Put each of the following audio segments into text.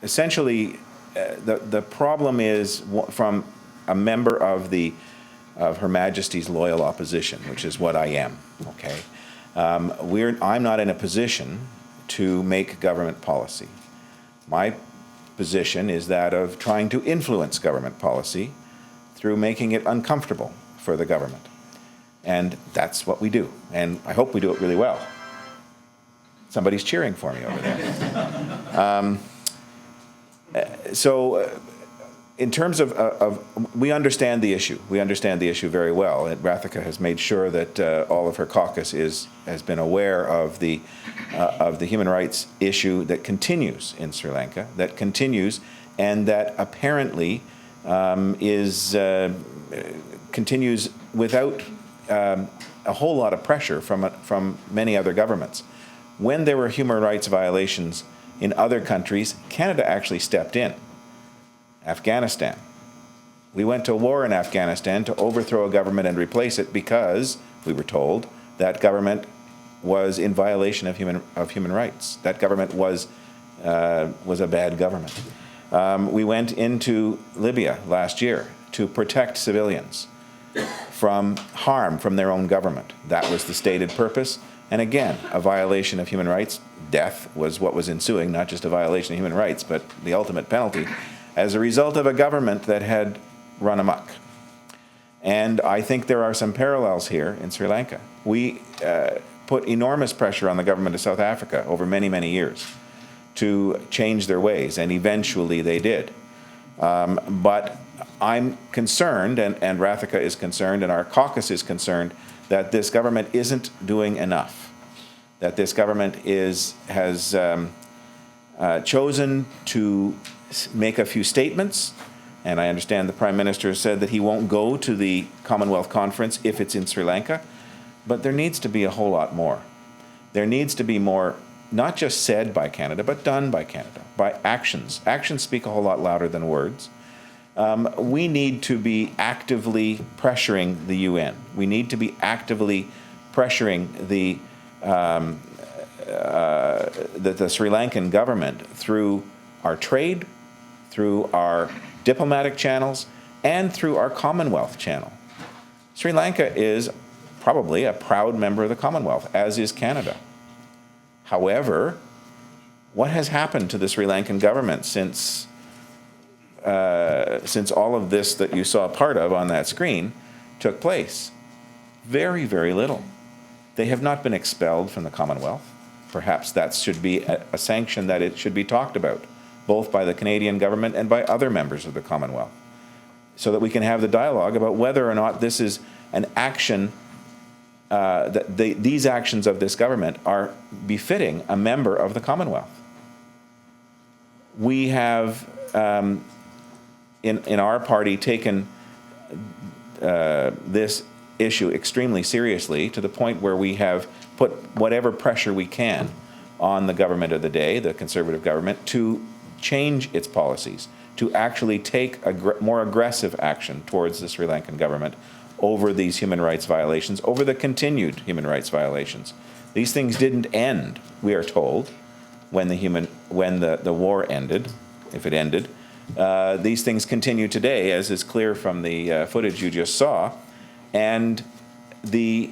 essentially, the problem is from a member of Her Majesty's loyal opposition, which is what I am. Okay, I'm not in a position to make government policy. My position is that of trying to influence government policy through making it uncomfortable for the government. And that's what we do. And I hope we do it really well. Somebody's cheering for me over there. In terms of we understand the issue. We understand the issue very well. And Rathika has made sure that all of her caucus has been aware of the human rights issue that continues in Sri Lanka, that continues, and that apparently continues without a whole lot of pressure from many other governments. When there were human rights violations in other countries, Canada actually stepped in. Afghanistan. We went to war in Afghanistan to overthrow a government and replace it because, we were told, that government was in violation of human rights. That government was a bad government. We went into Libya last year to protect civilians from harm from their own government. That was the stated purpose. And again, a violation of human rights. Death was what was ensuing, not just a violation of human rights, but the ultimate penalty, as a result of a government that had run amok. And I think there are some parallels here in Sri Lanka. We put enormous pressure on the government of South Africa over many, many years to change their ways, and eventually they did. But I'm concerned, and Rathika is concerned, and our caucus is concerned, that this government isn't doing enough, that this government has chosen to make a few statements, and I understand the Prime Minister said that he won't go to the Commonwealth Conference if it's in Sri Lanka, but there needs to be a whole lot more. There needs to be more, not just said by Canada, but done by Canada, by actions. Actions speak a whole lot louder than words. We need to be actively pressuring the UN. We need to be actively pressuring the Sri Lankan government through our trade, through our diplomatic channels, and through our Commonwealth channel. Sri Lanka is probably a proud member of the Commonwealth, as is Canada. However, what has happened to the Sri Lankan government since all of this that you saw part of on that screen took place? Very, very little. They have not been expelled from the Commonwealth. Perhaps that should be a sanction that it should be talked about, both by the Canadian government and by other members of the Commonwealth, so that we can have the dialogue about whether or not this is an action, that these actions of this government are befitting a member of the Commonwealth. We have, in our party, taken this issue extremely seriously, to the point where we have put whatever pressure we can on the government of the day, the Conservative government, to change its policies, to actually take more aggressive action towards the Sri Lankan government over these human rights violations, over the continued human rights violations. These things didn't end, we are told, when the war ended, if it ended. These things continue today, as is clear from the footage you just saw, and the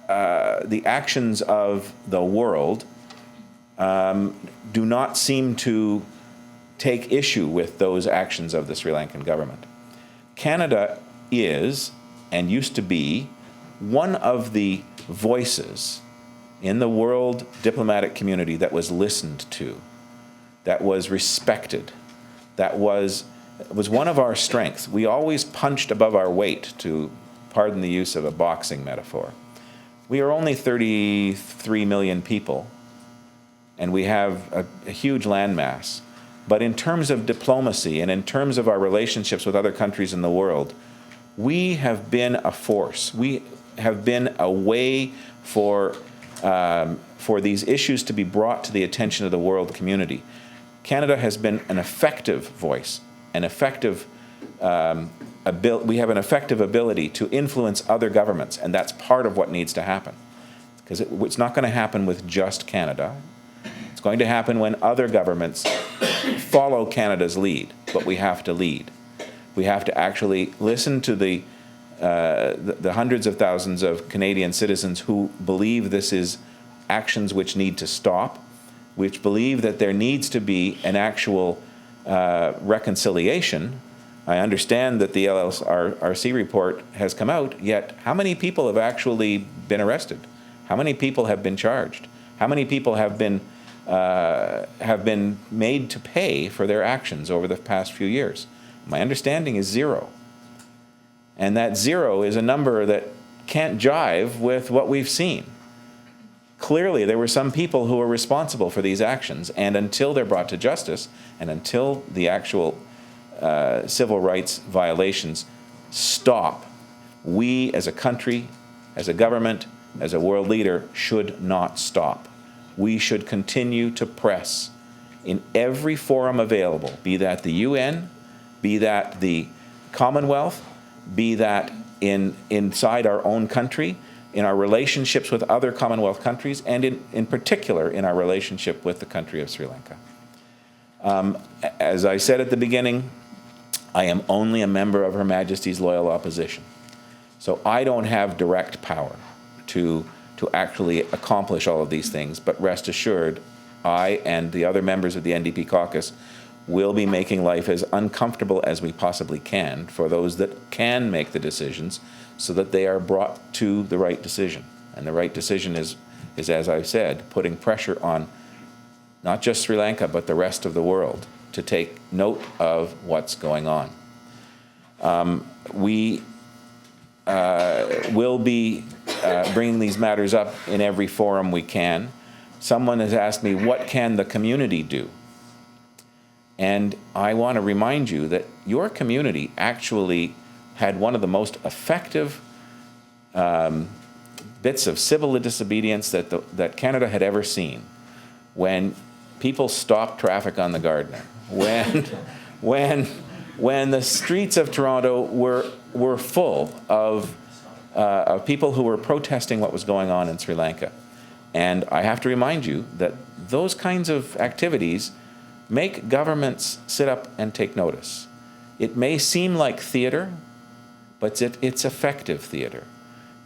actions of the world do not seem to take issue with those actions of the Sri Lankan government. Canada is, and used to be, one of the voices in the world diplomatic community that was listened to, that was respected, that was one of our strengths. We always punched above our weight, to pardon the use of a boxing metaphor. We are only 33 million people, and we have a huge landmass. But in terms of diplomacy and in terms of our relationships with other countries in the world, we have been a force. We have been a way for these issues to be brought to the attention of the world community. Canada has been an effective voice, an effective we have an effective ability to influence other governments, and that's part of what needs to happen. Because it's not going to happen with just Canada. It's going to happen when other governments follow Canada's lead, but we have to lead. We have to actually listen to the hundreds of thousands of Canadian citizens who believe this is actions which need to stop, which believe that there needs to be an actual reconciliation. I understand that the LLRC report has come out, yet how many people have actually been arrested? How many people have been charged? How many people have been made to pay for their actions over the past few years? My understanding is 0. And that 0 is a number that can't jive with what we've seen. Clearly, there were some people who were responsible for these actions, and until they're brought to justice, and until the actual civil rights violations stop, we as a country, as a government, as a world leader, should not stop. We should continue to press in every forum available, be that the UN, be that the Commonwealth, be that inside our own country, in our relationships with other Commonwealth countries, and in particular in our relationship with the country of Sri Lanka. As I said at the beginning, I am only a member of Her Majesty's Loyal Opposition. So I don't have direct power to actually accomplish all of these things, but rest assured, I and the other members of the NDP caucus will be making life as uncomfortable as we possibly can for those that can make the decisions, so that they are brought to the right decision. And the right decision is, as I've said, putting pressure on not just Sri Lanka, but the rest of the world to take note of what's going on. We will be bringing these matters up in every forum we can. Someone has asked me, what can the community do? And I want to remind you that your community actually had one of the most effective bits of civil disobedience that Canada had ever seen, when people stopped traffic on the Gardiner, when the streets of Toronto were full of people who were protesting what was going on in Sri Lanka. And I have to remind you that those kinds of activities make governments sit up and take notice. It may seem like theater, but it's effective theater.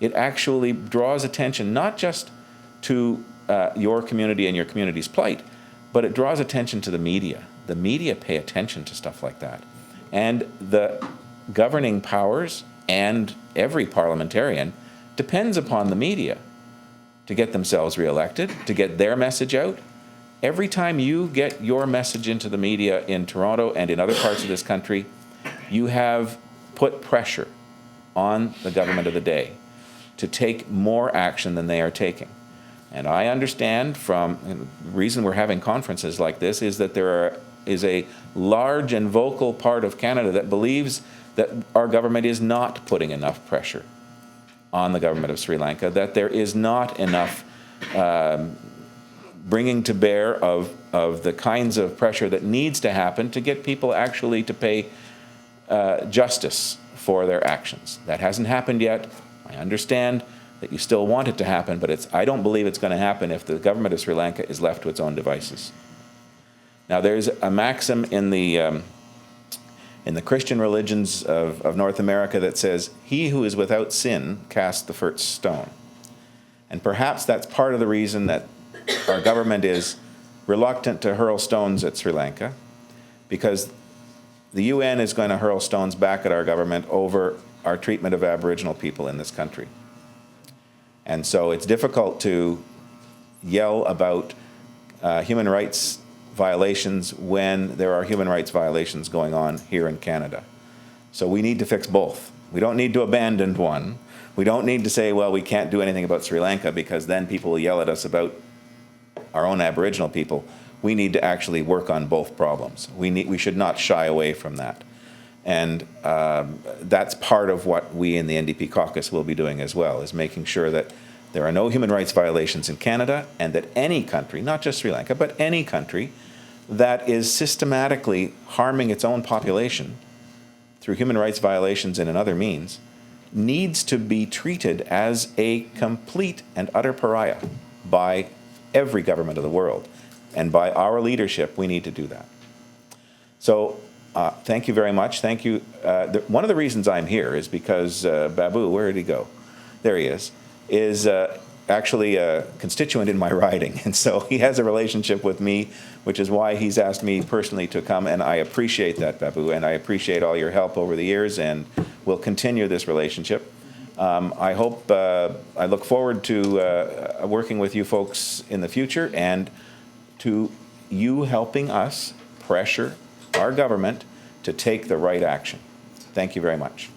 It actually draws attention not just to your community and your community's plight, but it draws attention to the media. The media pay attention to stuff like that. And the governing powers and every parliamentarian depends upon the media to get themselves reelected, to get their message out. Every time you get your message into the media in Toronto and in other parts of this country, you have put pressure on the government of the day to take more action than they are taking. And I understand from the reason we're having conferences like this is that there is a large and vocal part of Canada that believes that our government is not putting enough pressure on the government of Sri Lanka, that there is not enough bringing to bear of the kinds of pressure that needs to happen to get people actually to pay justice for their actions. That hasn't happened yet. I understand that you still want it to happen, but I don't believe it's going to happen if the government of Sri Lanka is left to its own devices. Now, there's a maxim in the Christian religions of North America that says, "He who is without sin cast the first stone." And perhaps that's part of the reason that our government is reluctant to hurl stones at Sri Lanka, because the UN is going to hurl stones back at our government over our treatment of Aboriginal people in this country. And so it's difficult to yell about human rights violations when there are human rights violations going on here in Canada. So we need to fix both. We don't need to abandon one. We don't need to say, well, we can't do anything about Sri Lanka because then people will yell at us about our own Aboriginal people. We need to actually work on both problems. We should not shy away from that. And that's part of what we in the NDP caucus will be doing as well, is making sure that there are no human rights violations in Canada, and that any country, not just Sri Lanka, but any country that is systematically harming its own population through human rights violations and in other means, needs to be treated as a complete and utter pariah by every government of the world. And by our leadership, we need to do that. So thank you very much. Thank you. One of the reasons I'm here is because Babu, where did he go? There he is actually a constituent in my riding. And so he has a relationship with me, which is why he's asked me personally to come. And I appreciate that, Babu, and I appreciate all your help over the years, and we'll continue this relationship. I look forward to working with you folks in the future, and to you helping us pressure our government to take the right action. Thank you very much.